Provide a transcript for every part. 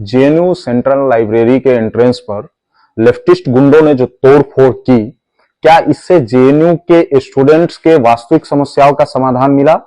JNU central library के entrance पर leftist गुंडों ने जो तोड़फोड़ की, क्या इससे जेएनयू के स्टूडेंट्स के वास्तविक समस्याओं का समाधान मिला?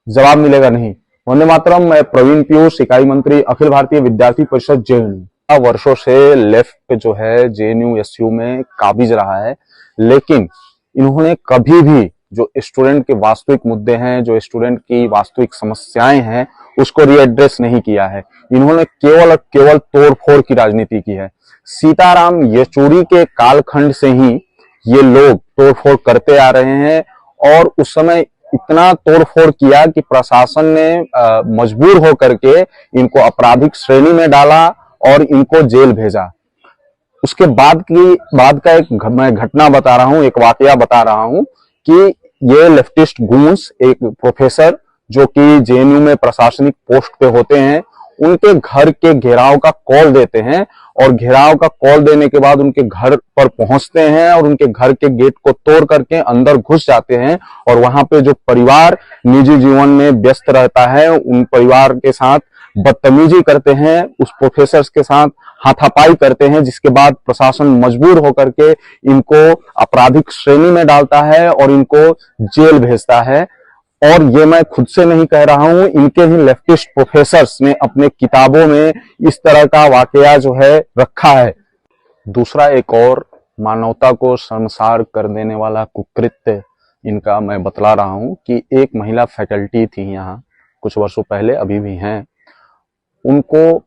जवाब मिलेगा नहीं। वंदे मातरम। मैं प्रवीण पीयूष, इकाई मंत्री, अखिल भारतीय विद्यार्थी परिषद जेएनयू। वर्षों से लेफ्ट जो है जेएनयू एसयू में काबिज रहा है, लेकिन इन्होंने कभी भी जो स्टूडेंट के वास्तविक मुद्दे हैं, जो स्टूडेंट की वास्तविक समस्याएं हैं, उसको रीएड्रेस नहीं किया है। इन्होंने केवल और केवल तोड़फोड़ की राजनीति की है। सीताराम येचुरी के कालखंड से ही ये लोग तोड़फोड़ करते आ रहे हैं और उस समय इतना तोड़फोड़ किया कि प्रशासन ने मजबूर होकर के इनको आपराधिक श्रेणी में डाला और इनको जेल भेजा। उसके बाद का एक मैं घटना बता रहा हूं, एक वाकया बता रहा हूं कि ये लेफ्टिस्ट गूंस, एक प्रोफेसर जो कि जेएनयू में प्रशासनिक पोस्ट पे होते हैं, उनके घर के घेराव का कॉल देते हैं और घेराव का कॉल देने के बाद उनके घर पर पहुंचते हैं और उनके घर के गेट को तोड़ करके अंदर घुस जाते हैं और वहां पे जो परिवार निजी जीवन में व्यस्त रहता है, उन परिवार के साथ बदतमीजी करते हैं, उस प्रोफेसर के साथ हाथापाई करते हैं, जिसके बाद प्रशासन मजबूर होकर के इनको आपराधिक श्रेणी में डालता है और इनको जेल भेजता है। और ये मैं खुद से नहीं कह रहा हूं, इनके ही लेफ्टिस्ट प्रोफेसर्स ने अपने किताबों में इस तरह का वाकया जो है रखा है। दूसरा एक और मानवता को शर्मसार कर देने वाला कुकृत्य इनका मैं बतला रहा हूं कि एक महिला फैकल्टी थी यहाँ कुछ वर्षों पहले, अभी भी हैं, उनको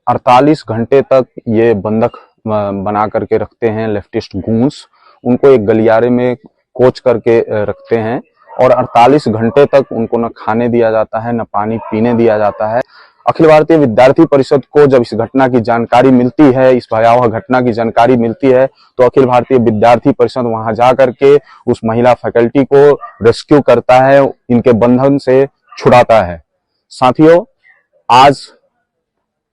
48 घंटे तक ये बंधक बना करके रखते हैं लेफ्टिस्ट गूंस। उनको एक गलियारे में कोच करके रखते हैं और 48 घंटे तक उनको न खाने दिया जाता है, न पानी पीने दिया जाता है। अखिल भारतीय विद्यार्थी परिषद को जब इस घटना की जानकारी मिलती है, इस भयावह घटना की जानकारी मिलती है, तो अखिल भारतीय विद्यार्थी परिषद वहां जा करके उस महिला फैकल्टी को रेस्क्यू करता है, इनके बंधन से छुड़ाता है। साथियों, आज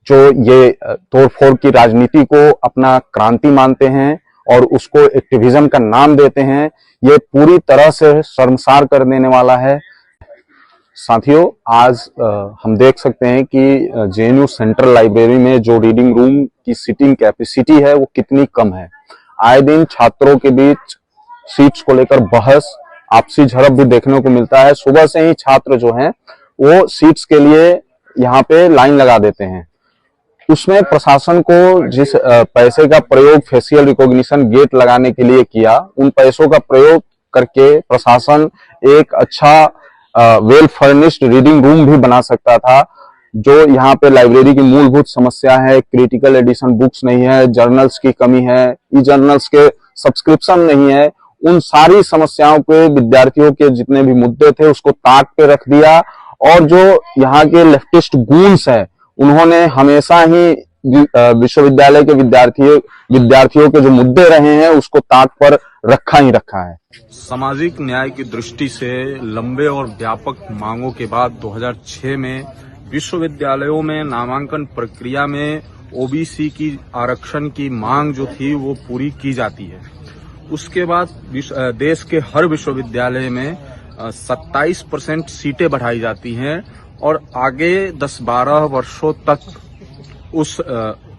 जो ये तोड़फोड़ की राजनीति को अपना क्रांति मानते हैं और उसको एक्टिविज्म का नाम देते हैं, ये पूरी तरह से शर्मसार कर देने वाला है। साथियों, आज हम देख सकते हैं कि जेएनयू सेंट्रल लाइब्रेरी में जो रीडिंग रूम की सीटिंग कैपेसिटी है वो कितनी कम है। आए दिन छात्रों के बीच सीट्स को लेकर बहस, आपसी झड़प भी देखने को मिलता है। सुबह से ही छात्र जो हैं वो सीट्स के लिए यहाँ पे लाइन लगा देते हैं। उसमें प्रशासन को जिस पैसे का प्रयोग फेशियल रिकॉग्निशन गेट लगाने के लिए किया, उन पैसों का प्रयोग करके प्रशासन एक अच्छा वेल फर्निश्ड रीडिंग रूम भी बना सकता था। जो यहाँ पे लाइब्रेरी की मूलभूत समस्या है, क्रिटिकल एडिशन बुक्स नहीं है, जर्नल्स की कमी है, ई जर्नल्स के सब्सक्रिप्शन नहीं है, उन सारी समस्याओं के विद्यार्थियों के जितने भी मुद्दे थे उसको ताक पे रख दिया। और जो यहाँ के लेफ्टिस्ट गूंस है, उन्होंने हमेशा ही विश्वविद्यालय के विद्यार्थियों के जो मुद्दे रहे हैं उसको ताक पर रखा ही रखा है। सामाजिक न्याय की दृष्टि से लंबे और व्यापक मांगों के बाद 2006 में विश्वविद्यालयों में नामांकन प्रक्रिया में ओबीसी की आरक्षण की मांग जो थी वो पूरी की जाती है। उसके बाद देश के हर विश्वविद्यालय में 27% सीटें बढ़ाई जाती हैं और आगे 10-12 वर्षों तक उस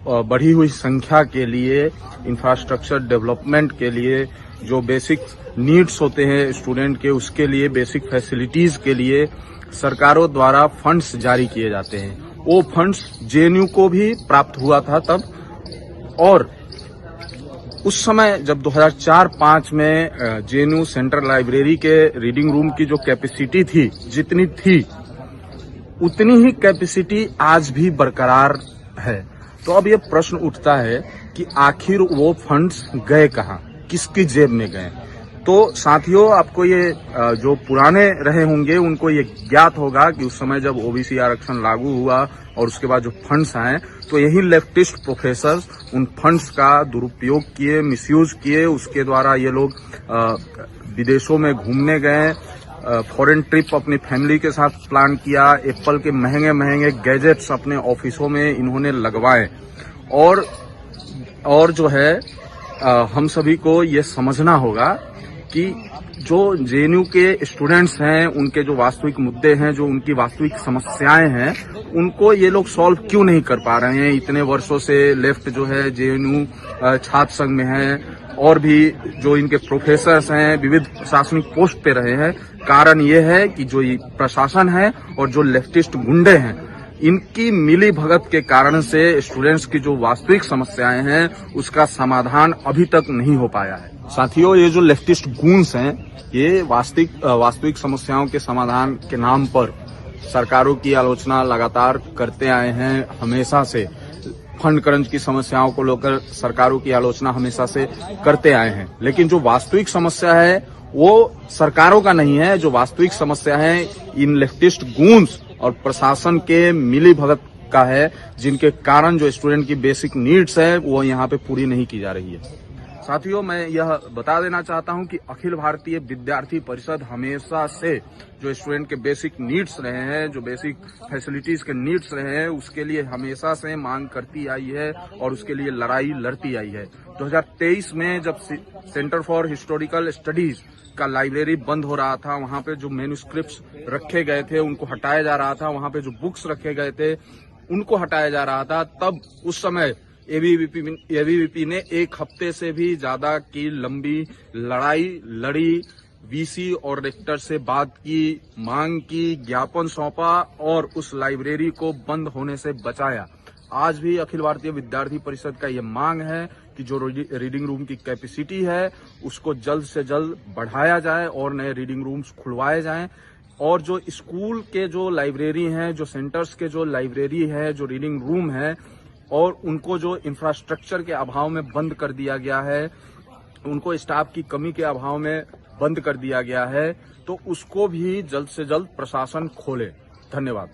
बढ़ी हुई संख्या के लिए इंफ्रास्ट्रक्चर डेवलपमेंट के लिए जो बेसिक नीड्स होते हैं स्टूडेंट के, उसके लिए बेसिक फैसिलिटीज के लिए सरकारों द्वारा फंड्स जारी किए जाते हैं। वो फंड्स जेएनयू को भी प्राप्त हुआ था तब। और उस समय जब 2004-05 में जेएनयू सेंट्रल लाइब्रेरी के रीडिंग रूम की जो कैपेसिटी थी, जितनी थी उतनी ही कैपेसिटी आज भी बरकरार है। तो अब ये प्रश्न उठता है कि आखिर वो फंड्स गए कहाँ, किसकी जेब में गए। तो साथियों, आपको ये जो पुराने रहे होंगे उनको ये ज्ञात होगा कि उस समय जब ओबीसी आरक्षण लागू हुआ और उसके बाद जो फंड्स आए, तो यही लेफ्टिस्ट प्रोफेसर्स उन फंड्स का दुरुपयोग किए, मिसयूज किए। उसके द्वारा ये लोग विदेशों में घूमने गए, फॉरेन ट्रिप अपनी फैमिली के साथ प्लान किया, एप्पल के महंगे महंगे गैजेट्स अपने ऑफिसों में इन्होंने लगवाए। और जो है हम सभी को ये समझना होगा कि जो जेएनयू के स्टूडेंट्स हैं, उनके जो वास्तविक मुद्दे हैं, जो उनकी वास्तविक समस्याएं हैं, उनको ये लोग सॉल्व क्यों नहीं कर पा रहे हैं। इतने वर्षों से लेफ्ट जो है जेएनयू छात्र संघ में है, और भी जो इनके प्रोफेसर्स हैं विविध प्रशासनिक पोस्ट पे रहे हैं। कारण ये है कि जो ये प्रशासन है और जो लेफ्टिस्ट गुंडे हैं, इनकी मिली भगत के कारण से स्टूडेंट्स की जो वास्तविक समस्याएं हैं उसका समाधान अभी तक नहीं हो पाया है। साथियों, ये जो लेफ्टिस्ट गूंस हैं, ये वास्तविक समस्याओं के समाधान के नाम पर सरकारों की आलोचना लगातार करते आए हैं। हमेशा से फंड क्रंच की समस्याओं को लेकर सरकारों की आलोचना हमेशा से करते आए हैं, लेकिन जो वास्तविक समस्या है वो सरकारों का नहीं है। जो वास्तविक समस्या है इन लेफ्टिस्ट गूंस और प्रशासन के मिली भगत का है, जिनके कारण जो स्टूडेंट की बेसिक नीड्स है वो यहाँ पे पूरी नहीं की जा रही है। साथियों, मैं यह बता देना चाहता हूं कि अखिल भारतीय विद्यार्थी परिषद हमेशा से जो स्टूडेंट के बेसिक नीड्स रहे हैं, जो बेसिक फैसिलिटीज के नीड्स रहे हैं, उसके लिए हमेशा से मांग करती आई है और उसके लिए लड़ाई लड़ती आई है। 2023 में जब सेंटर फॉर हिस्टोरिकल स्टडीज का लाइब्रेरी बंद हो रहा था, वहां पे जो मैन्युस्क्रिप्ट्स रखे गए थे उनको हटाया जा रहा था, वहां पे जो बुक्स रखे गए थे उनको हटाया जा रहा था, तब उस समय एबीवीपी ने एक हफ्ते से भी ज्यादा की लंबी लड़ाई लड़ी, वीसी और रेक्टर से बात की, मांग की, ज्ञापन सौंपा और उस लाइब्रेरी को बंद होने से बचाया। आज भी अखिल भारतीय विद्यार्थी परिषद का ये मांग है कि जो रीडिंग रूम की कैपेसिटी है उसको जल्द से जल्द बढ़ाया जाए और नए रीडिंग रूम्स खुलवाए जाएं, और जो स्कूल के जो लाइब्रेरी हैं, जो सेंटर्स के जो लाइब्रेरी है, जो रीडिंग रूम है, और उनको जो इंफ्रास्ट्रक्चर के अभाव में बंद कर दिया गया है, उनको स्टाफ की कमी के अभाव में बंद कर दिया गया है, तो उसको भी जल्द से जल्द प्रशासन खोले। धन्यवाद।